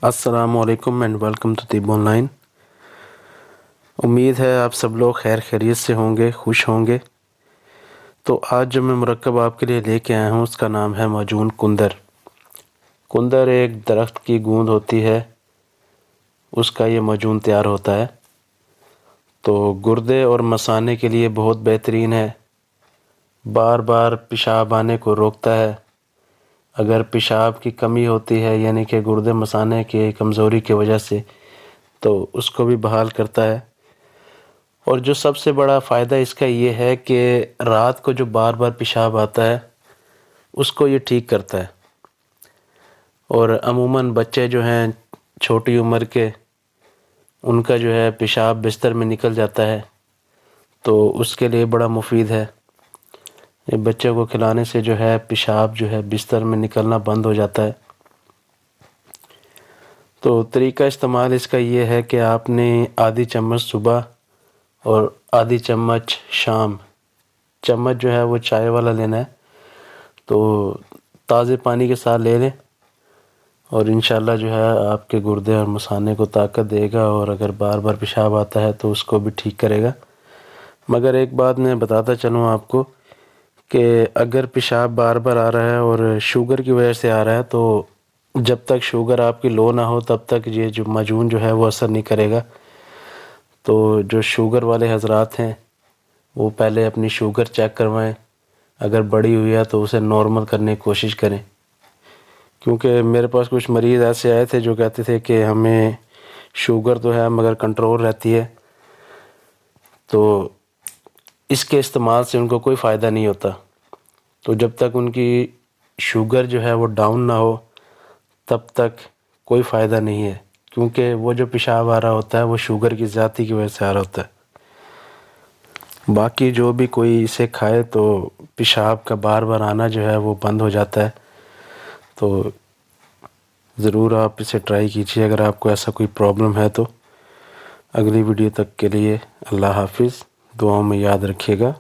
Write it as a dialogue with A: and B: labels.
A: السلام علیکم and welcome to طب آن لائن۔ امید ہے آپ سب لوگ خیر خیریت سے ہوں گے، خوش ہوں گے۔ تو آج جو میں مرکب آپ کے لیے لے کے آیا ہوں اس کا نام ہے معجون کندر۔ کندر ایک درخت کی گوند ہوتی ہے، اس کا یہ معجون تیار ہوتا ہے۔ تو گردے اور مثانے کے لیے بہت بہترین ہے، بار بار پیشاب آنے کو روکتا ہے۔ اگر پیشاب کی کمی ہوتی ہے یعنی کہ گردے مثانے کی کمزوری کی وجہ سے، تو اس کو بھی بحال کرتا ہے۔ اور جو سب سے بڑا فائدہ اس کا یہ ہے کہ رات کو جو بار بار پیشاب آتا ہے اس کو یہ ٹھیک کرتا ہے۔ اور عموماً بچے جو ہیں چھوٹی عمر کے، ان کا جو ہے پیشاب بستر میں نکل جاتا ہے، تو اس کے لیے بڑا مفید ہے۔ یہ بچے کو کھلانے سے جو ہے پیشاب جو ہے بستر میں نکلنا بند ہو جاتا ہے۔ تو طریقہ استعمال اس کا یہ ہے کہ آپ نے آدھی چمچ صبح اور آدھی چمچ شام، چمچ جو ہے وہ چائے والا لینا ہے، تو تازے پانی کے ساتھ لے لیں، اور انشاءاللہ جو ہے آپ کے گردے اور مثانے کو طاقت دے گا، اور اگر بار بار پیشاب آتا ہے تو اس کو بھی ٹھیک کرے گا۔ مگر ایک بات میں بتاتا چلوں آپ کو کہ اگر پیشاب بار بار آ رہا ہے اور شوگر کی وجہ سے آ رہا ہے، تو جب تک شوگر آپ کی لو نہ ہو تب تک یہ جو معجون جو ہے وہ اثر نہیں کرے گا۔ تو جو شوگر والے حضرات ہیں وہ پہلے اپنی شوگر چیک کروائیں، اگر بڑی ہوئی ہے تو اسے نارمل کرنے کی کوشش کریں، کیونکہ میرے پاس کچھ مریض ایسے آئے تھے جو کہتے تھے کہ ہمیں شوگر تو ہے مگر کنٹرول رہتی ہے، تو اس کے استعمال سے ان کو کوئی فائدہ نہیں ہوتا۔ تو جب تک ان کی شوگر جو ہے وہ ڈاؤن نہ ہو تب تک کوئی فائدہ نہیں ہے، کیونکہ وہ جو پیشاب آ رہا ہوتا ہے وہ شوگر کی زیادتی کی وجہ سے آ رہا ہوتا ہے۔ باقی جو بھی کوئی اسے کھائے تو پیشاب کا بار بار آنا جو ہے وہ بند ہو جاتا ہے۔ تو ضرور آپ اسے ٹرائی کیجیے اگر آپ کو ایسا کوئی پرابلم ہے تو۔ اگلی ویڈیو تک کے لیے اللہ حافظ، دعاؤں میں یاد رکھیے گا۔